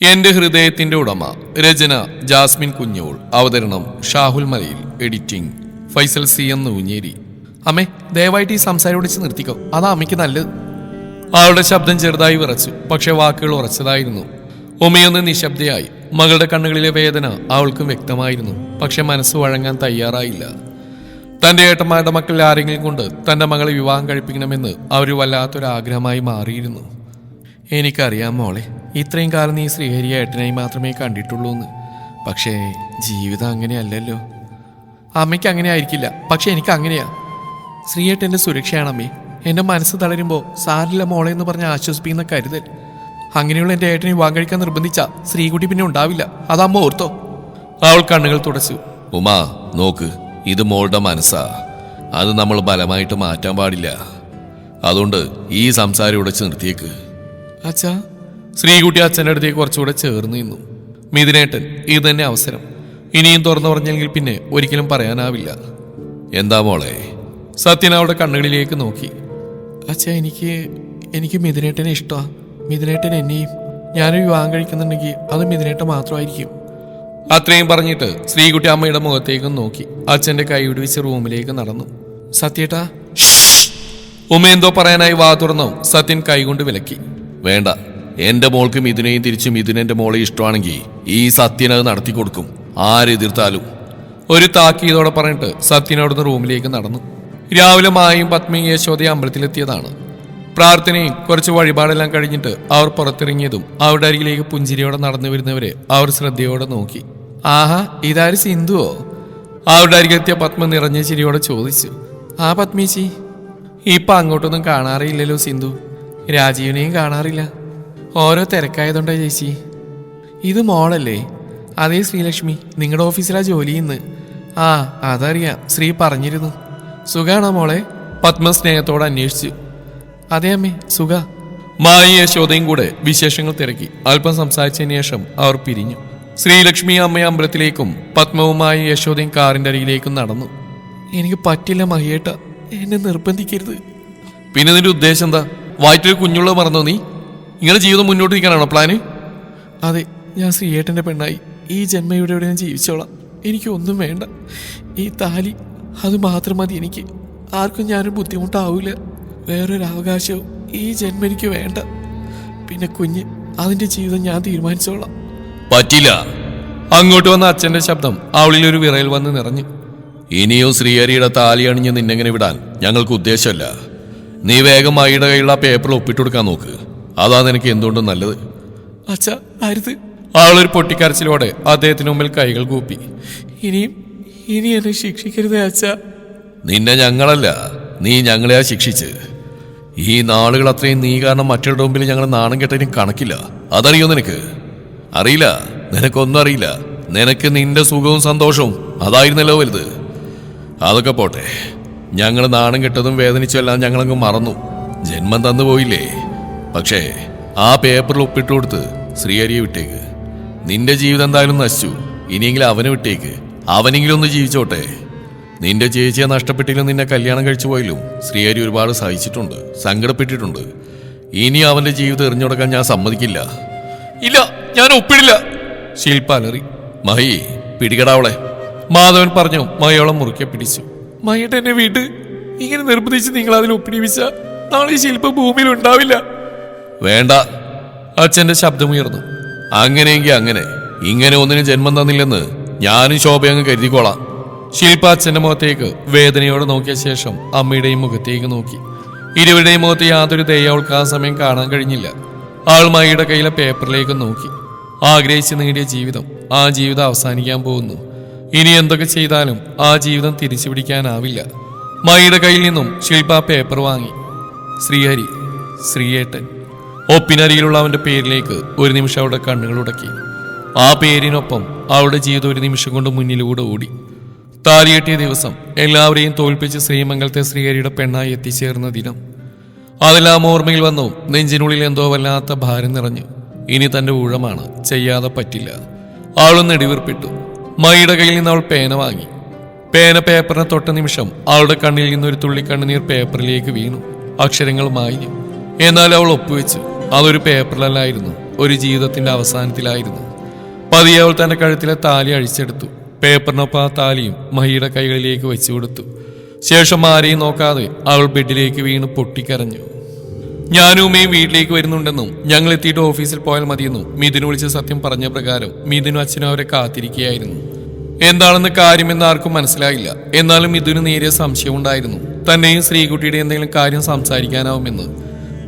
എന്റെ ഹൃദയത്തിന്റെ ഉടമ. രചന ജാസ്മിൻ കുഞ്ഞോൾ. അവതരണം ഷാഹുൽ മലയിൽ. എഡിറ്റിംഗ് ഫൈസൽ സി എന്ന് ഊഞ്ഞേരി. അമ്മേ, ദയവായിട്ട് ഈ സംസാരം വിളിച്ച് നിർത്തിക്കോ, അതാ അമ്മയ്ക്ക് നല്ലത്. അവളുടെ ശബ്ദം ചെറുതായി വിറച്ചു, പക്ഷെ വാക്കുകൾ ഉറച്ചതായിരുന്നു. ഉമ്മയൊന്ന് നിശബ്ദയായി. മകളുടെ കണ്ണുകളിലെ വേദന അവൾക്കും വ്യക്തമായിരുന്നു, പക്ഷെ മനസ്സ് വഴങ്ങാൻ തയ്യാറായില്ല. തന്റെ ഏട്ടന്മാരുടെ മക്കളിൽ ആരെങ്കിലും കൊണ്ട് തന്റെ മകളെ വിവാഹം കഴിപ്പിക്കണമെന്ന് അവർ വല്ലാത്തൊരാഗ്രഹമായി മാറിയിരുന്നു. എനിക്കറിയാം മോളെ, ഇത്രയും കാലം നീ ശ്രീഹരിയെ ഏട്ടനായി മാത്രമേ കണ്ടിട്ടുള്ളൂ എന്ന്. പക്ഷേ ജീവിതം അങ്ങനെയല്ലല്ലോ. അമ്മയ്ക്ക് അങ്ങനെ ആയിരിക്കില്ല, പക്ഷെ എനിക്ക് അങ്ങനെയാ. ശ്രീയേട്ടൻ്റെ സുരക്ഷയാണ് അമ്മേ. എൻ്റെ മനസ്സ് തളരുമ്പോൾ സാരില്ല മോളെ എന്ന് പറഞ്ഞ് ആശ്വസിപ്പിക്കുന്ന കരുതൽ. അങ്ങനെയുള്ള എൻ്റെ ഏട്ടനെ വിവാഹം കഴിക്കാൻ നിർബന്ധിച്ച ശ്രീകുട്ടി പിന്നെ ഉണ്ടാവില്ല, അതമ്മ ഓർത്തോ. അവൾ കണ്ണുകൾ തുടച്ചു. ഉമാ നോക്ക്, ഇത് മോളുടെ മനസ്സാ, അത് നമ്മൾ ബലമായിട്ട് മാറ്റാൻ പാടില്ല. അതുകൊണ്ട് ഈ സംസാരം ഉടച്ച് നിർത്തിയേക്ക്. അച്ഛാ. ശ്രീകുട്ടി അച്ഛൻ്റെ അടുത്തേക്ക് കുറച്ചുകൂടെ ചേർന്ന് നിന്നു. മിഥുനേട്ടൻ, ഇത് തന്നെ അവസരം. ഇനിയും തുറന്നു പറഞ്ഞെങ്കിൽ പിന്നെ ഒരിക്കലും പറയാനാവില്ല. എന്താ മോളെ? സത്യൻ അവളുടെ കണ്ണുകളിലേക്ക് നോക്കി. അച്ഛാ, എനിക്ക് മിഥുനേട്ടനെ ഇഷ്ടമാണ്. മിഥുനേട്ടൻ എന്നെയും. ഞാനൊരു വിവാഹം കഴിക്കുന്നുണ്ടെങ്കിൽ അത് മിഥുനേട്ടൻ മാത്രമായിരിക്കും. അത്രയും പറഞ്ഞിട്ട് ശ്രീകുട്ടി അമ്മയുടെ മുഖത്തേക്കും നോക്കി അച്ഛൻ്റെ കൈ വിടുവിച്ച് റൂമിലേക്ക് നടന്നു. സത്യേട്ടാ. ഉമ്മ എന്തോ പറയാനായി വാ തുറന്നു. സത്യൻ കൈകൊണ്ട് വിലക്കി. വേണ്ട, എന്റെ മോൾക്ക് മിഥുനെയും തിരിച്ച് മിഥുനന്റെ മോളെ ഇഷ്ടമാണെങ്കിൽ ഈ സത്യനത് നടത്തി കൊടുക്കും, ആരെതിർത്താലും. ഒരു താക്കീതോടെ പറഞ്ഞിട്ട് സത്യൻ അവിടുന്ന് റൂമിലേക്ക് നടന്നു. രാവിലെ മായും പത്മയും യശോദയും അമ്പലത്തിലെത്തിയതാണ്. പ്രാർത്ഥനയും കുറച്ച് വഴിപാടെല്ലാം കഴിഞ്ഞിട്ട് അവർ പുറത്തിറങ്ങിയതും അവരുടെ അരികിലേക്ക് പുഞ്ചിരിയോടെ നടന്നു വരുന്നവരെ അവർ ശ്രദ്ധയോടെ നോക്കി. ആഹാ, ഇതാര് സിന്ധുവോ? അവരുടെ അരികെത്തിയ പത്മ നിറഞ്ഞ ചിരിയോടെ ചോദിച്ചു. ആ പത്മേച്ചി, ഇപ്പൊ അങ്ങോട്ടൊന്നും കാണാറില്ലല്ലോ സിന്ധു. രാജീവിനെയും കാണാറില്ല. ഓരോ തിരക്കായതുകൊണ്ടാ ചേച്ചി. ഇത് മോളല്ലേ? അതേ ശ്രീലക്ഷ്മി, നിങ്ങളുടെ ഓഫീസിലാ ജോലി ഇന്ന്. ആ അതറിയാം, ശ്രീ പറഞ്ഞിരുന്നു. സുഖാണോ മോളെ? പത്മ സ്നേഹത്തോടെ അന്വേഷിച്ചു. അതെ അമ്മേ, സുഖ. മായി യശോദയും കൂടെ വിശേഷങ്ങൾ തിരക്കി. അല്പം സംസാരിച്ചതിന് ശേഷം അവർ പിരിഞ്ഞു. ശ്രീലക്ഷ്മി അമ്മയെ അമ്പലത്തിലേക്കും പത്മവുമായി യശോദയും കാറിന്റെ അരികിലേക്കും നടന്നു. എനിക്ക് പറ്റില്ല മഹിയേട്ട, എന്നെ നിർബന്ധിക്കരുത്. പിന്നെ നിന്റെ ഉദ്ദേശം എന്താ? വയറ്റിൽ കുഞ്ഞുള്ള മറന്നോ നീ? ഇങ്ങനെ ജീവിതം മുന്നോട്ട് നിൽക്കാനാണോ പ്ലാന്? അതെ, ഞാൻ ശ്രീയേട്ടൻ്റെ പെണ്ണായി ഈ ജന്മ ഇവിടെ ഞാൻ ജീവിച്ചോളാം. എനിക്കൊന്നും വേണ്ട. ഈ താലി, അത് മാത്രം മതി എനിക്ക്. ആർക്കും ഞാനൊരു ബുദ്ധിമുട്ടാവൂല. വേറൊരു അവകാശവും ഈ ജന്മം എനിക്ക് വേണ്ട. പിന്നെ കുഞ്ഞ്, അതിൻ്റെ ജീവിതം ഞാൻ തീരുമാനിച്ചോളാം. പറ്റില്ല. അങ്ങോട്ട് വന്ന അച്ഛൻ്റെ ശബ്ദം അവളിൽ ഒരു വിറയൽ വന്ന് നിറഞ്ഞു. ഇനിയും ശ്രീഹരിയുടെ താലി അണിഞ്ഞ് നിന്നെങ്ങനെ വിടാൻ ഞങ്ങൾക്ക് ഉദ്ദേശമല്ല. നീ വേഗം മൈയുടെ കയ്യിലുള്ള പേപ്പറിൽ ഒപ്പിട്ട് കൊടുക്കാൻ നോക്ക്, അതാ നിനക്ക് എന്തുകൊണ്ടും നല്ലത്. അച്ഛാ, അരുത്. അവളൊരു പൊട്ടിക്കരച്ചിലോടെ അദ്ദേഹത്തിന് മുമ്പിൽ കൈകൾ കൂപ്പി. ഇനി എന്നെ ശിക്ഷിക്കരുതേ അച്ഛാ. നിന്നെ ഞങ്ങളല്ല, നീ ഞങ്ങളെയാ ശിക്ഷിച്ച്. ഈ നാളുകൾ അത്രയും നീ കാരണം മറ്റുള്ള മുമ്പിൽ ഞങ്ങൾ നാണം കെട്ടതിനും കണക്കില്ല. അതറിയോ നിനക്ക്? അറിയില്ല, നിനക്കൊന്നും അറിയില്ല. നിനക്ക് നിന്റെ സുഖവും സന്തോഷവും അതായിരുന്നല്ലോ വലുത്. അതൊക്കെ പോട്ടെ, ഞങ്ങൾ നാണം കെട്ടതും വേദനിച്ചെല്ലാം ഞങ്ങളങ്ങ് മറന്നു. ജന്മം തന്നു പോയില്ലേ. പക്ഷേ ആ പേപ്പറിൽ ഒപ്പിട്ട് കൊടുത്ത് ശ്രീഹരിയെ വിട്ടേക്ക്. നിന്റെ ജീവിതം എന്തായാലും നശിച്ചു. ഇനിയെങ്കിലും അവനെ വിട്ടേക്ക്, അവനെങ്കിലും ഒന്ന് ജീവിച്ചോട്ടെ. നിന്റെ ചേച്ചിയെ നഷ്ടപ്പെട്ടിലും നിന്നെ കല്യാണം കഴിച്ചു പോയാലും ശ്രീഹരി ഒരുപാട് സഹിച്ചിട്ടുണ്ട്, സങ്കടപ്പെട്ടിട്ടുണ്ട്. ഇനി അവന്റെ ജീവിതം എറിഞ്ഞുകൊടുക്കാൻ ഞാൻ സമ്മതിക്കില്ല. ഇല്ല, ഞാൻ ഒപ്പിടില്ല. ശില്പ അലറി. മഹി, പിടികടാവളെ. മാധവൻ പറഞ്ഞു. മയോളെ മുറുക്കെ പിടിച്ചു. മയ്യേട്ട എന്നെ വീട്ട്. ഇങ്ങനെ നിർബന്ധിച്ച് നിങ്ങൾ അതിൽ ഒപ്പിടിപ്പിച്ച നാളെ ഈ ശില്പ ഭൂമിയിൽ ഉണ്ടാവില്ല. വേണ്ട. അച്ഛന്റെ ശബ്ദമുയർന്നു. അങ്ങനെയെങ്കിൽ അങ്ങനെ. ഇങ്ങനെ ഒന്നിനും ജന്മം തന്നില്ലെന്ന് ഞാനും ശോഭയങ്ങ് കരുതിക്കോളാം. ശില്പ അച്ഛന്റെ മുഖത്തേക്ക് വേദനയോടെ നോക്കിയ ശേഷം അമ്മയുടെയും മുഖത്തേക്ക് നോക്കി. ഇരുവരുടെയും മുഖത്ത് യാതൊരു ദയ അവൾക്ക് ആ സമയം കാണാൻ കഴിഞ്ഞില്ല. അവൾ മയ്യുടെ കയ്യിലെ പേപ്പറിലേക്ക് നോക്കി. ആഗ്രഹിച്ച് നേടിയ ജീവിതം, ആ ജീവിതം അവസാനിക്കാൻ പോകുന്നു. ഇനി എന്തൊക്കെ ചെയ്താലും ആ ജീവിതം തിരിച്ചു പിടിക്കാനാവില്ല. മയ്യുടെ കയ്യിൽ നിന്നും ശില്പ പേപ്പർ വാങ്ങി. ശ്രീഹരി, ശ്രീയേട്ടൻ. ഒപ്പിനരിയിലുള്ള അവന്റെ പേരിലേക്ക് ഒരു നിമിഷം അവളുടെ കണ്ണുകൾ ഉടക്കി. ആ പേരിനൊപ്പം അവളുടെ ജീവിതം ഒരു നിമിഷം കൊണ്ട് മുന്നിലൂടെ ഓടി. താലിയെട്ടിയ ദിവസം, എല്ലാവരെയും തോൽപ്പിച്ച് ശ്രീമംഗലത്തെ ശ്രീഹരിയുടെ പെണ്ണായി എത്തിച്ചേർന്ന ദിനം. അതെല്ലാം ഓർമ്മയിൽ വന്നു. നെഞ്ചിനുള്ളിൽ എന്തോ വല്ലാത്ത ഭാരം നിറഞ്ഞു. ഇനി തന്റെ ഊഴമാണ്, ചെയ്യാതെ പറ്റില്ല. അവളൊന്ന് നെടിവീർപ്പിട്ടു. മയ്യുടെ കയ്യിൽ നിന്ന് അവൾ പേന വാങ്ങി. പേന പേപ്പറിനെ തൊട്ട നിമിഷം അവളുടെ കണ്ണിൽ നിന്നൊരു തുള്ളി കണ്ണുനീർ പേപ്പറിലേക്ക് വീണു. അക്ഷരങ്ങൾ മാഞ്ഞു. എന്നാൽ അവൾ ഒപ്പുവെച്ചു. അതൊരു പേപ്പറിലല്ലായിരുന്നു, ഒരു ജീവിതത്തിന്റെ അവസാനത്തിലായിരുന്നു. പതിയെ അവൾ തന്റെ കഴുത്തിലെ താലി അഴിച്ചെടുത്തു. പേപ്പറിനൊപ്പം ആ താലിയും മഹിയുടെ കൈകളിലേക്ക് വെച്ചു കൊടുത്തു. ശേഷം ആരെയും നോക്കാതെ അവൾ ബെഡിലേക്ക് വീണ് പൊട്ടിക്കരഞ്ഞു. ഞാനും ഉമ്മയും വീട്ടിലേക്ക് വരുന്നുണ്ടെന്നും ഞങ്ങൾ എത്തിയിട്ട് ഓഫീസിൽ പോയാൽ മതിയെന്നും മിഥുന് വിളിച്ച് സത്യം പറഞ്ഞ പ്രകാരം മിഥുനും അച്ഛനും അവരെ കാത്തിരിക്കുകയായിരുന്നു. എന്താണെന്ന് കാര്യമെന്ന് ആർക്കും മനസ്സിലായില്ല. എന്നാലും മിഥുന് നേരിയ സംശയമുണ്ടായിരുന്നു, തന്നെയും ശ്രീകുട്ടിയുടെ എന്തെങ്കിലും കാര്യം സംസാരിക്കാനാവുമെന്ന്.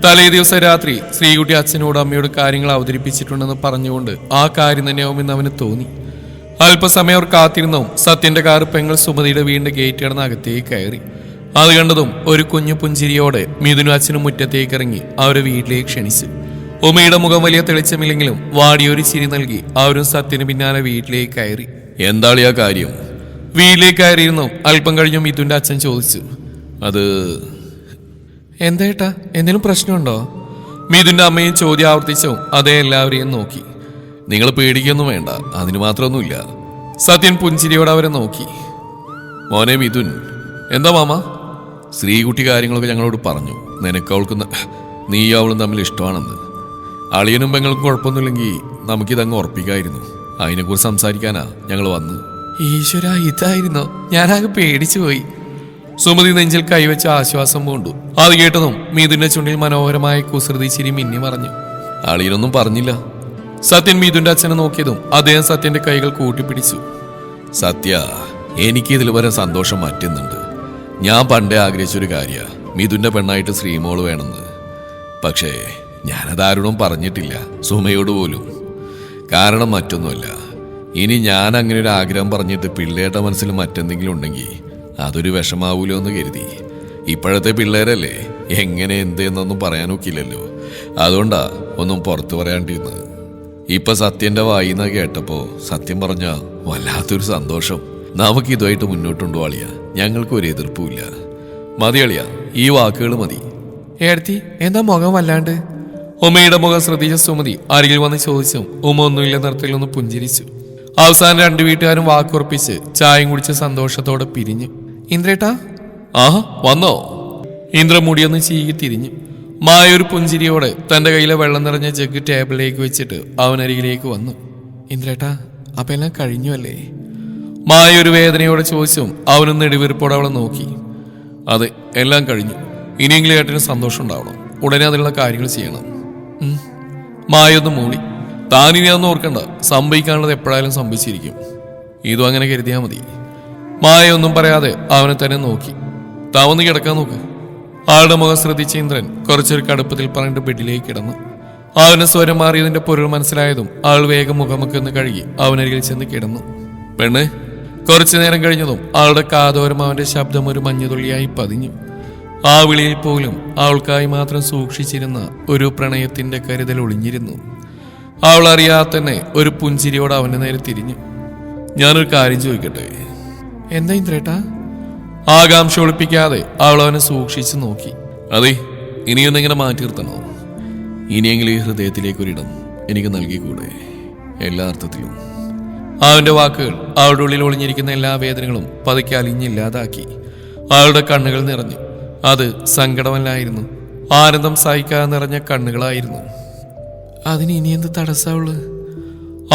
തലേ ദിവസം രാത്രി ശ്രീകുട്ടി അച്ഛനോട് അമ്മയോട് കാര്യങ്ങൾ അവതരിപ്പിച്ചിട്ടുണ്ടെന്ന് പറഞ്ഞുകൊണ്ട് ആ കാര്യം തന്നെയാവുമെന്ന് അവന് തോന്നി. അല്പസമയം അവർ കാത്തിരുന്നും സത്യന്റെ കാർ പെങ്ങൾ സുമതിയുടെ വീടിന്റെ ഗേറ്റ് കടന്ന് അകത്തേക്ക് കയറി. അത് കണ്ടതും ഒരു കുഞ്ഞു പുഞ്ചിരിയോടെ മിഥുനും അച്ഛനും മുറ്റത്തേക്ക് ഇറങ്ങി അവരെ വീട്ടിലേക്ക് ക്ഷണിച്ചു. ഉമ്മയുടെ മുഖം വലിയ തെളിച്ചമില്ലെങ്കിലും വാടിയൊരു ചിരി നൽകി അവരും സത്യന് പിന്നാലെ വീട്ടിലേക്ക് കയറി. എന്താണ് ആ കാര്യം? വീട്ടിലേക്ക് കയറിയിരുന്നു. അല്പം കഴിഞ്ഞു മിഥുന്റെ അച്ഛൻ ചോദിച്ചു, അത് എന്തേട്ടാ, എന്തെങ്കിലും പ്രശ്നമുണ്ടോ? മിഥുന്റെ അമ്മയും ചോദ്യം ആവർത്തിച്ചു. അതേ എല്ലാവരെയും നോക്കി. നിങ്ങൾ പേടിക്കൊന്നും വേണ്ട, അതിന് മാത്രമൊന്നുമില്ല. സത്യൻ പുഞ്ചിരിയോടെ അവരെ നോക്കി. മോനെ മിഥുൻ. എന്താ മാമ? ശ്രീകുട്ടി കാര്യങ്ങളൊക്കെ ഞങ്ങളോട് പറഞ്ഞു. നിനക്ക് അവൾക്ക് നീ അവളും തമ്മിൽ ഇഷ്ടമാണെന്ന്. അളിയനും പെങ്ങൾക്കും കുഴപ്പമൊന്നുമില്ലെങ്കിൽ നമുക്കിതങ്ങ് ഉറപ്പിക്കായിരുന്നു. അതിനെക്കുറിച്ച് സംസാരിക്കാനാ ഞങ്ങൾ വന്ന്. ഈശ്വര, ഇതായിരുന്നോ? ഞാനാകെ പേടിച്ചു പോയി. സുമതി നെഞ്ചിൽ കൈവച്ച് ആശ്വാസം പൂണ്ടു. അത് കേട്ടതും മിഥുന്റെ ചുണ്ടിൽ മനോഹരമായ കുസൃതി ചിരി മിന്നി മറഞ്ഞു. അളിയനൊന്നും പറഞ്ഞില്ല. സത്യൻ മിഥുന്റെ അച്ഛനെ നോക്കിയതും അദ്ദേഹം സത്യന്റെ കൈകൾ കൂട്ടിപ്പിടിച്ചു. സത്യ, എനിക്കിതിൽ വരെ സന്തോഷം മാറ്റുന്നുണ്ട്. ഞാൻ പണ്ടേ ആഗ്രഹിച്ചൊരു കാര്യ മിഥുന്റെ പെണ്ണായിട്ട് ശ്രീമോള് വേണമെന്ന്. പക്ഷേ ഞാനതാരോടും പറഞ്ഞിട്ടില്ല, സുമയോട് പോലും. കാരണം മറ്റൊന്നുമല്ല, ഇനി ഞാൻ അങ്ങനെ ഒരു ആഗ്രഹം പറഞ്ഞിട്ട് പിള്ളേരുടെ മനസ്സിൽ മറ്റെന്തെങ്കിലും ഉണ്ടെങ്കിൽ അതൊരു വിഷമാവൂലോ എന്ന് കരുതി. ഇപ്പോഴത്തെ പിള്ളേരല്ലേ, എങ്ങനെ എന്തെന്നൊന്നും പറയാനൊക്കില്ലല്ലോ. അതുകൊണ്ടാ ഒന്നും പുറത്തു പറയാണ്ടിരുന്നത്. ഇപ്പൊ സത്യന്റെ വായിന്ന് കേട്ടപ്പോ സത്യം പറഞ്ഞ വല്ലാത്തൊരു സന്തോഷം. നമുക്ക് ഇതുമായിട്ട് മുന്നോട്ടുണ്ടോ അളിയ? ഞങ്ങൾക്കൊരു എതിർപ്പുമില്ല. മതി അളിയ, ഈ വാക്കുകൾ മതി. ഏടത്തി, എന്താ മുഖം വല്ലാണ്ട്? ഉമ്മയുടെ മുഖം ശ്രദ്ധിച്ച സുമതി അരികിൽ വന്ന് ചോദിച്ചു. ഉമ്മ ഒന്നുമില്ല നിറത്തിലൊന്ന് പുഞ്ചിരിച്ചു. അവസാനം രണ്ടു വീട്ടുകാരും വാക്കുറപ്പിച്ച് ചായയും കുടിച്ച് സന്തോഷത്തോടെ പിരിഞ്ഞു. ഇന്ദ്രേട്ടാ? ആഹാ, വന്നോ? ഇന്ദ്ര മുടിയൊന്ന് ചീകി തിരിഞ്ഞു. മായൊരു പുഞ്ചിരിയോടെ തന്റെ കയ്യിലെ വെള്ളം നിറഞ്ഞ ജഗ് ടേബിളിലേക്ക് വെച്ചിട്ട് അവനരികിലേക്ക് വന്നു. ഇന്ദ്രേട്ടാ, അപ്പൊ എല്ലാം കഴിഞ്ഞു അല്ലേ? മായൊരു വേദനയോടെ ചോദിച്ചു. അവനും നെടുവീർപ്പോടെ അവളെ നോക്കി. അതെ, എല്ലാം കഴിഞ്ഞു. ഇനിയെങ്കിലും ഏട്ടന് സന്തോഷം ഉണ്ടാവണം. ഉടനെ അതിനുള്ള കാര്യങ്ങൾ ചെയ്യണം. മായൊന്ന് മൂളി. താനിനി അതൊന്നും ഓർക്കണ്ട, സംഭവിക്കാനുള്ളത് എപ്പോഴായാലും സംഭവിച്ചിരിക്കും. ഇതും അങ്ങനെ കരുതിയാൽ മതി. മായ ഒന്നും പറയാതെ അവനെ തന്നെ നോക്കി. താവന്ന് കിടക്കാൻ നോക്ക്. ആളുടെ മുഖം ശ്രദ്ധിച്ച ഇന്ദ്രൻ കുറച്ചൊരു കടുപ്പത്തിൽ പറഞ്ഞിട്ട് ബെഡിലേക്ക് കിടന്നു. അവന് സ്വരം മാറിയതിന്റെ പൊരുൾ മനസ്സിലായതും ആൾ വേഗം മുഖമൊക്കെ കഴുകി അവനരികിൽ ചെന്ന് കിടന്നു. പെണ്ണ്. കുറച്ചു നേരം കഴിഞ്ഞതും ആളുടെ കാതോരം അവന്റെ ശബ്ദം ഒരു മഞ്ഞുതുള്ളിയായി പതിഞ്ഞു. ആ വിളിയിൽ പോലും അവൾക്കായി മാത്രം സൂക്ഷിച്ചിരുന്ന ഒരു പ്രണയത്തിന്റെ കരുതൽ ഒളിഞ്ഞിരുന്നു. അവൾ അറിയാതെ തന്നെ ഒരു പുഞ്ചിരിയോട് അവന്റെ നേരെ തിരിഞ്ഞു. ഞാനൊരു കാര്യം ചോദിക്കട്ടെ? എന്താ ഇന്ദ്രേട്ടാ? ആകാംക്ഷ ഒളിപ്പിക്കാതെ അവൾ അവനെ സൂക്ഷിച്ചു നോക്കി. അതെ, ഇനിയൊന്നിങ്ങനെ മാറ്റി നിർത്തണോ? ഇനിയെങ്കിലും ഈ ഹൃദയത്തിലേക്കൊരിടം എനിക്ക് നൽകിക്കൂടെ? എല്ലാ അർത്ഥത്തിലും. അവന്റെ വാക്കുകൾ അവളുടെ ഉള്ളിൽ ഒളിഞ്ഞിരിക്കുന്ന എല്ലാ വേദനകളും പതുക്കെ അലിഞ്ഞില്ലാതാക്കി. അവളുടെ കണ്ണുകൾ നിറഞ്ഞു. അത് സങ്കടമല്ലായിരുന്നു, ആനന്ദം സഹിക്കാതെ നിറഞ്ഞ കണ്ണുകളായിരുന്നു. അതിന് ഇനി എന്ത് തടസ്സമുള്ളു?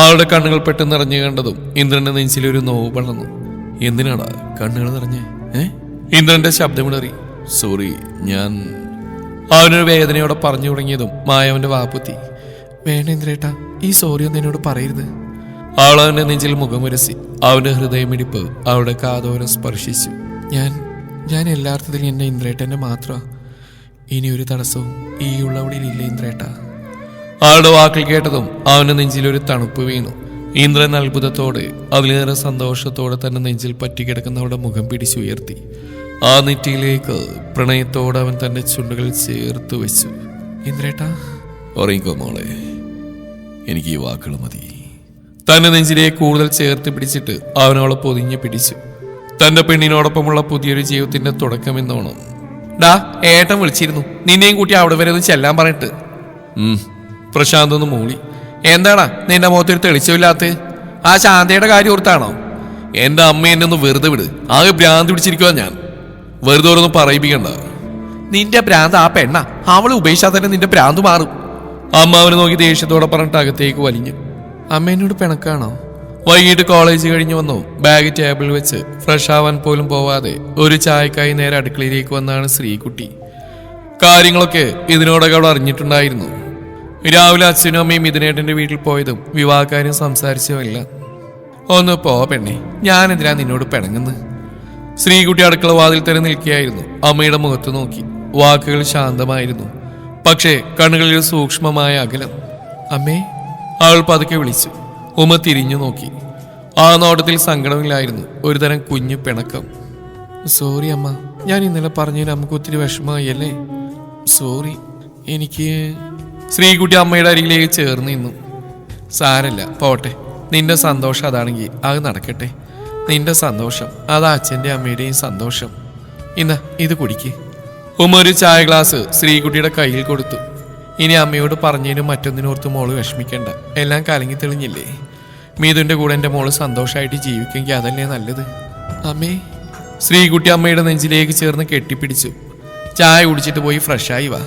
അവളുടെ കണ്ണുകൾ പെട്ടെന്ന് നിറഞ്ഞു കണ്ടതും ഇന്ദ്രന്റെ നെഞ്ചിലൊരു നോവ് വളർന്നു. എന്തിനാടാ കണ്ണുകൾ നിറഞ്ഞേ? ഇന്ദ്രന്റെ ശബ്ദമിടറി. സോറി, ഞാൻ... അവനൊരു വേദനയോടെ പറഞ്ഞു തുടങ്ങിയതും മായവന്റെ വാപ്പുത്തി. വേണ്ട ഇന്ദ്രേട്ടാ, ഈ സോറി ഒന്നും എന്നോട് പറയരുത്. അവൾ അവന്റെ നെഞ്ചിൽ മുഖമുരസി. അവന്റെ ഹൃദയമിടിപ്പ് അവളുടെ കാതോരം സ്പർശിച്ചു. ഞാൻ എല്ലാ അർത്ഥത്തിലും എന്റെ ഇന്ദ്രേട്ടന്റെ മാത്രമാ. ഇനി ഒരു തടസ്സവും ഈ ഉള്ളവടിയിൽ ഇല്ല ഇന്ദ്രേട്ടാ. അവളുടെ വാക്കിൽ കേട്ടതും അവന്റെ നെഞ്ചിലൊരു തണുപ്പ് വീണു. ഇന്ദ്രൻ അത്ഭുതത്തോടെ അതിലേറെ സന്തോഷത്തോടെ തന്നെ നെഞ്ചിൽ പറ്റിക്കിടക്കുന്നവളുടെ മുഖം പിടിച്ചുയർത്തി. ആ നെറ്റിയിലേക്ക് പ്രണയത്തോടെ അവൻ തന്റെ ചുണ്ടുകൾ ചേർത്ത് വെച്ചു. ഇന്ദ്രേട്ടാ? ഉറങ്ങിക്കോ മോളെ, എനിക്ക് ഈ വാക്കുകൾ മതി. തന്റെ നെഞ്ചിലേക്ക് കൂടുതൽ ചേർത്ത് പിടിച്ചിട്ട് അവനവളെ പൊതിഞ്ഞു പിടിച്ചു. തന്റെ പെണ്ണിനോടൊപ്പമുള്ള പുതിയൊരു ജീവിതത്തിന്റെ തുടക്കമെന്നോണം. ഡാ, ഏട്ടൻ വിളിച്ചിരുന്നു, നിന്നെയും കൂട്ടി അവിടെ വരെ ഒന്ന് ചെല്ലാൻ പറഞ്ഞിട്ട്. പ്രശാന്ത് ഒന്ന് മൂളി. എന്താടാ നിന്റെ മുഖത്തൊരു തെളിച്ചമില്ലാത്ത? ആ ശാന്തയുടെ കാര്യം ഓർത്താണോ? എന്റെ അമ്മ എന്നെ ഒന്ന് വെറുതെ വിട്, ആകെ ഭ്രാന്ത് പിടിച്ചിരിക്കുക ഞാൻ. വെറുതെ ഓരോന്നും പറയിപ്പിക്കണ്ട. നിന്റെ ഭ്രാന്ത് ആ പെണ്ണ, അവളെ ഉപേക്ഷിച്ചാൽ തന്നെ നിന്റെ ഭ്രാന്ത് മാറും. അമ്മ അവനെ നോക്കി ദേഷ്യത്തോടെ പറഞ്ഞിട്ട് അകത്തേക്ക് വലിഞ്ഞു. അമ്മ എന്നോട് പിണക്കാണോ? വൈകിട്ട് കോളേജ് കഴിഞ്ഞു വന്നു ബാഗ് ടേബിളിൽ വെച്ച് ഫ്രഷ് ആവാൻ പോലും പോവാതെ ഒരു ചായക്കായി നേരെ അടുക്കളയിലേക്ക് വന്നാണ് ശ്രീകുട്ടി. കാര്യങ്ങളൊക്കെ ഇതിനോടൊക്കെ അവൾ അറിഞ്ഞിട്ടുണ്ടായിരുന്നു. രാവിലെ അച്ഛനും അമ്മയും ഇതിനേട്ടന്റെ വീട്ടിൽ പോയതും വിവാഹക്കാരും സംസാരിച്ചുമില്ല. ഒന്ന് പോ പെണ്ണേ, ഞാനെന്തിനാ നിന്നോട് പിണങ്ങുന്നു? ശ്രീകുട്ടി അടുക്കള വാതിൽ തന്നെ നിൽക്കുകയായിരുന്നു. അമ്മയുടെ മുഖത്ത് നോക്കി. വാക്കുകൾ ശാന്തമായിരുന്നു, പക്ഷേ കണ്ണുകളിൽ സൂക്ഷ്മമായ അകലം. അമ്മേ, അവൾ പതുക്കെ വിളിച്ചു. ഉമ്മ തിരിഞ്ഞു നോക്കി. ആ നോട്ടത്തിൽ സങ്കടമില്ലായിരുന്നു, ഒരുതരം കുഞ്ഞു പിണക്കം. സോറി അമ്മ, ഞാൻ ഇന്നലെ പറഞ്ഞതിന് നമുക്ക് ഒത്തിരി വിഷമമായി അല്ലേ? സോറി. എനിക്ക് ശ്രീകുട്ടി അമ്മയുടെ അരികിലേക്ക് ചേർന്ന് നിന്നു. സാരല്ല, പോട്ടെ. നിന്റെ സന്തോഷം അതാണെങ്കിൽ അത് നടക്കട്ടെ. നിന്റെ സന്തോഷം അതാ അച്ഛൻ്റെ അമ്മയുടെയും സന്തോഷം. ഇന്ന് ഇത് കുടിക്ക്. ഉമ്മ ഒരു ചായ ഗ്ലാസ് ശ്രീകുട്ടിയുടെ കയ്യിൽ കൊടുത്തു. ഇനി അമ്മയോട് പറഞ്ഞതിനും മറ്റൊന്നിനോർത്ത് മോള് വിഷമിക്കണ്ട. എല്ലാം കലങ്ങി തെളിഞ്ഞില്ലേ? മീതുവിൻ്റെ കൂടെ എൻ്റെ മോള് സന്തോഷമായിട്ട് ജീവിക്കെങ്കിൽ അതല്ലേ നല്ലത്. അമ്മേ. ശ്രീകുട്ടി അമ്മയുടെ നെഞ്ചിലേക്ക് ചേർന്ന് കെട്ടിപ്പിടിച്ചു. ചായ കുടിച്ചിട്ട് പോയി ഫ്രഷായി വാ.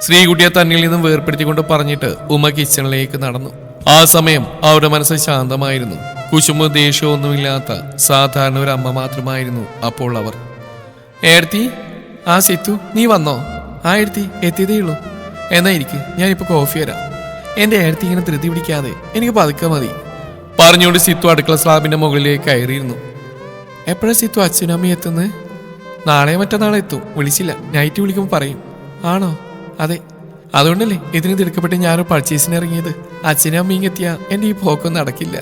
ശ്രീകുട്ടിയെ തന്നിൽ നിന്നും വേർപ്പെടുത്തിക്കൊണ്ട് പറഞ്ഞിട്ട് ഉമ്മ കിച്ചണിലേക്ക് നടന്നു. ആ സമയം അവരുടെ മനസ്സ് ശാന്തമായിരുന്നു. കുശുമ്പോ ദേഷ്യമൊന്നുമില്ലാത്ത സാധാരണ ഒരു അമ്മ മാത്രമായിരുന്നു അപ്പോൾ അവർ. ഏടത്തി, ആ സിത്തു നീ വന്നോ? ആ ഏടത്തി എത്തിയതേ ഉള്ളൂ. എന്നാ ഇരിക്ക്, ഞാനിപ്പോൾ കോഫി വരാം. എൻ്റെ ഏടത്തി ഇങ്ങനെ ധൃതി പിടിക്കാതെ, എനിക്ക് പതുക്കെ മതി പറഞ്ഞുകൊണ്ട് സിത്തു അടുക്കള സ്ലാബിന്റെ മുകളിലേക്ക് കയറിയിരുന്നു. എപ്പോഴാണ് സിത്തു അച്ഛനും അമ്മയും എത്തുന്നത്? നാളെ മറ്റന്നാളെ എത്തും. വിളിച്ചില്ല, നൈറ്റ് വിളിക്കുമ്പോൾ പറയും. ആണോ? അതെ, അതുകൊണ്ടല്ലേ ഇതിന് തിടുക്കപ്പെട്ട് ഞാനൊരു പർച്ചേസിന് ഇറങ്ങിയത്. അച്ഛനും അമ്മയും എത്തിയാ എൻ്റെ ഈ പോക്കൊന്നും നടക്കില്ല.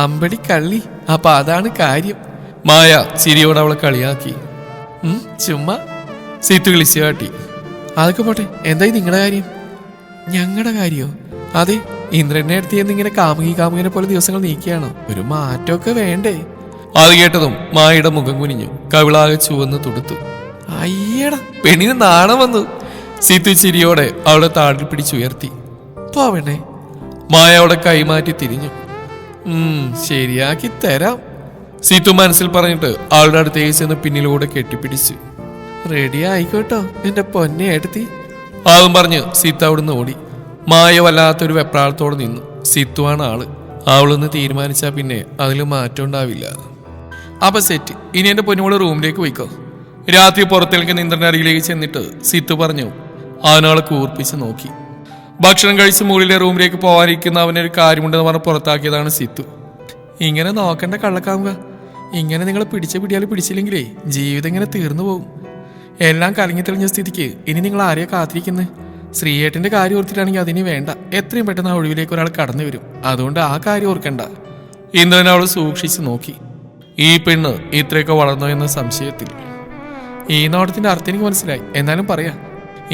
അമ്പടി കള്ളി, അപ്പൊ അതാണ് കാര്യം. മായ ചിരിയോടെ അവളെ കളിയാക്കി. ചുമ്മാ, സിത്തു വിളിച്ചു കാട്ടി. അതൊക്കെ പോട്ടെ, എന്തായി നിങ്ങളുടെ കാര്യം? ഞങ്ങളുടെ കാര്യമോ? അതെ, ഇന്ദ്രനെ അടുത്ത് ഇങ്ങനെ കാമുകിനെ പോലെ ദിവസങ്ങൾ നീക്കിയാണോ? ഒരു മാറ്റമൊക്കെ വേണ്ടേ? അത് കേട്ടതും മായയുടെ മുഖം കുനിഞ്ഞു. കവിളാകെ ചുവന്ന് തുടുത്തു. അയ്യടാ, പെണ്ണിന് നാണം വന്നു. സിത്തു ചിരിയോടെ അവളെ താടിൽ പിടിച്ചുയർത്തി. പോവണേ. മായ അവളെ കൈമാറ്റി തിരിഞ്ഞു. ശരിയാക്കി തരാം, സിത്തു മനസ്സിൽ പറഞ്ഞിട്ട് അവളുടെ അടുത്തേക്ക് ചെന്ന് പിന്നിലൂടെ കെട്ടിപ്പിടിച്ചു. റെഡി ആയിക്കോട്ടോ എന്റെ പൊന്നെ എടുത്തി. അതും പറഞ്ഞ് സിത്തു അവിടുന്ന് ഓടി. മായ വല്ലാത്തൊരു വെപ്രാളത്തോടെ നിന്നു. സിത്തുവാണ് ആള്. അവളൊന്ന് തീരുമാനിച്ചാ പിന്നെ അതിൽ മാറ്റം ഉണ്ടാവില്ല. അപ്പൊ സെറ്റ്, ഇനി എന്റെ പൊന്നുകൂടെ റൂമിലേക്ക് പോയിക്കോ. രാത്രി പുറത്തേക്ക് നിന്ത്രണ അരികിലേക്ക് ചെന്നിട്ട് സിത്തു പറഞ്ഞു. അവനവളെ കൂർപ്പിച്ച് നോക്കി. ഭക്ഷണം കഴിച്ച് മുകളിലെ റൂമിലേക്ക് പോകാനിരിക്കുന്ന അവനൊരു കാര്യമുണ്ടെന്ന് പറഞ്ഞ് പുറത്താക്കിയതാണ് സിത്തു. ഇങ്ങനെ നോക്കണ്ട കള്ളക്കാവുക. ഇങ്ങനെ നിങ്ങൾ പിടിച്ചാൽ പിടിച്ചില്ലെങ്കിലേ ജീവിതം ഇങ്ങനെ തീർന്നു പോകും. എല്ലാം കലങ്ങി തെളിഞ്ഞ സ്ഥിതിക്ക് ഇനി നിങ്ങൾ ആരെയാ കാത്തിരിക്കുന്നത്? ശ്രീയേട്ടന്റെ കാര്യം ഓർത്തിട്ടാണെങ്കിൽ അതിന് വേണ്ട. എത്രയും പെട്ടെന്ന് ആ ഒഴിവിലേക്ക് ഒരാൾ കടന്നു വരും. അതുകൊണ്ട് ആ കാര്യം ഓർക്കണ്ട. ഇന്ദ്രൻ അവൾ സൂക്ഷിച്ചു നോക്കി. ഈ പെണ്ണ് ഇത്രയൊക്കെ വളർന്നോ എന്ന സംശയത്തിൽ. ഈ നോട്ടത്തിന്റെ അർത്ഥം എനിക്ക് മനസ്സിലായി. എന്നാലും പറയാ,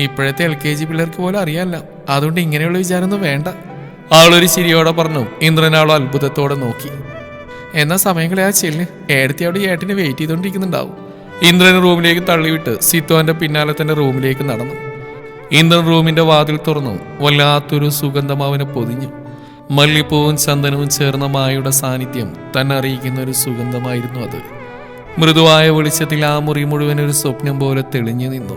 ഇപ്പോഴത്തെ LKG പിള്ളേർക്ക് പോലും അറിയാമല്ല. അതുകൊണ്ട് ഇങ്ങനെയുള്ള വിചാരമൊന്നും വേണ്ട. അവളൊരു ചിരിയോടെ പറഞ്ഞു. ഇന്ദ്രൻ അവൾ അത്ഭുതത്തോടെ നോക്കി. എന്നാ സമയങ്ങളെ ആ ചെല്ല്, ഏടത്തി അവിടെ ഏട്ടനെ വെയിറ്റ് ചെയ്തോണ്ടിരിക്കുന്നുണ്ടാവും. ഇന്ദ്രൻ റൂമിലേക്ക് തള്ളിവിട്ട് സിത്തുവിന്റെ പിന്നാലെ തന്നെ റൂമിലേക്ക് നടന്നു. ഇന്ദ്രൻ റൂമിന്റെ വാതിൽ തുറന്നു. വല്ലാത്തൊരു സുഗന്ധം അവനെ പൊതിഞ്ഞു. മല്ലിപ്പൂവും ചന്ദനവും ചേർന്ന മായയുടെ സാന്നിധ്യം തന്നെ അറിയിക്കുന്ന ഒരു സുഗന്ധമായിരുന്നു അത്. മൃദുവായ വെളിച്ചത്തിൽ ആ മുറി മുഴുവൻ ഒരു സ്വപ്നം പോലെ തെളിഞ്ഞു നിന്നു.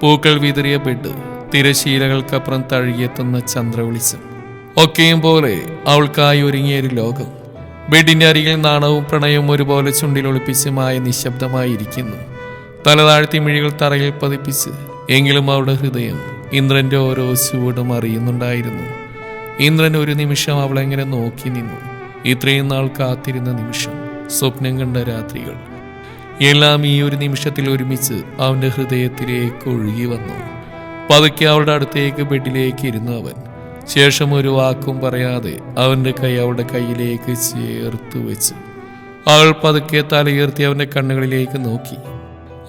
പൂക്കൾ വിതറിയ ബെഡ്, തിരശീലകൾക്കപ്പുറം തഴുകിയെത്തുന്ന ചന്ദ്രവെളിച്ചം, ഒക്കെയും പോലെ അവൾക്കായി ഒരുങ്ങിയൊരു ലോകം. ബെഡിന്റെ അരികിൽ നാണവും പ്രണയവും ഒരുപോലെ ചുണ്ടിലൊളിപ്പിച്ച് മായ നിശബ്ദമായിരിക്കുന്നു. തലതാഴ്ത്തി മിഴികൾ തറയിൽ പതിപ്പിച്ച്. എങ്കിലും അവളുടെ ഹൃദയം ഇന്ദ്രന്റെ ഓരോ ചുവടും അറിയുന്നുണ്ടായിരുന്നു. ഇന്ദ്രൻ ഒരു നിമിഷം അവളെങ്ങനെ നോക്കി നിന്നു. ഇത്രയും നാൾ കാത്തിരുന്ന നിമിഷം, സ്വപ്നം കണ്ട രാത്രികൾ എല്ലാം ഈ ഒരു നിമിഷത്തിൽ ഒരുമിച്ച് അവന്റെ ഹൃദയത്തിലേക്ക് ഒഴുകി വന്നു. പതുക്കെ അവളുടെ അടുത്തേക്ക് ബെഡിലേക്ക് ഇരുന്നു അവൻ. ശേഷം ഒരു വാക്കും പറയാതെ അവന്റെ കൈ അവളുടെ കയ്യിലേക്ക് ചേർത്ത് വെച്ച് അവൾ പതുക്കെ തലയുയർത്തി അവന്റെ കണ്ണുകളിലേക്ക് നോക്കി.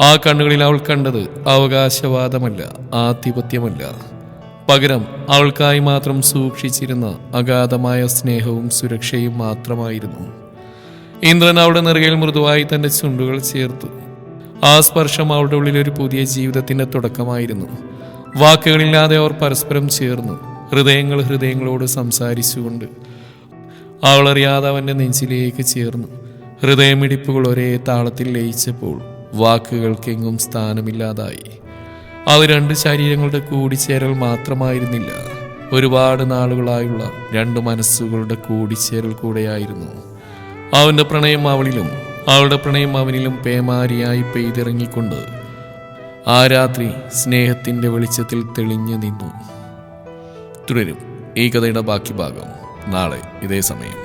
ആ കണ്ണുകളിൽ അവൾ കണ്ടത് അവകാശവാദമല്ല, ആധിപത്യമല്ല. പകരം അവൾക്കായി മാത്രം സൂക്ഷിച്ചിരുന്ന അഗാധമായ സ്നേഹവും സുരക്ഷയും മാത്രമായിരുന്നു. ഇന്ദ്രൻ അവളുടെ നെറുകയിൽ മൃദുവായി തന്റെ ചുണ്ടുകൾ ചേർത്തു. ആ സ്പർശം അവളുടെ ഉള്ളിൽ ഒരു പുതിയ ജീവിതത്തിന്റെ തുടക്കമായിരുന്നു. വാക്കുകളില്ലാതെ അവർ പരസ്പരം ചേർന്നു. ഹൃദയങ്ങളോട് സംസാരിച്ചുകൊണ്ട് അവളറിയാതെ അവന്റെ നെഞ്ചിലേക്ക് ചേർന്നു. ഹൃദയമിടിപ്പുകൾ ഒരേ താളത്തിൽ ലയിച്ചപ്പോൾ വാക്കുകൾക്കെങ്ങും സ്ഥാനമില്ലാതായി. അത് രണ്ട് ശരീരങ്ങളുടെ കൂടിച്ചേരൽ മാത്രമായിരുന്നില്ല, ഒരുപാട് നാളുകളായുള്ള രണ്ട് മനസ്സുകളുടെ കൂടിച്ചേരൽ കൂടെയായിരുന്നു. അവൻ്റെ പ്രണയം അവളിലും അവളുടെ പ്രണയം അവനിലും പേമാരിയായി പെയ്തിറങ്ങിക്കൊണ്ട് ആ രാത്രി സ്നേഹത്തിൻ്റെ വെളിച്ചത്തിൽ തെളിഞ്ഞു നിന്നു. തുടരും ഈ കഥയുടെ ബാക്കി ഭാഗം നാളെ ഇതേ സമയം.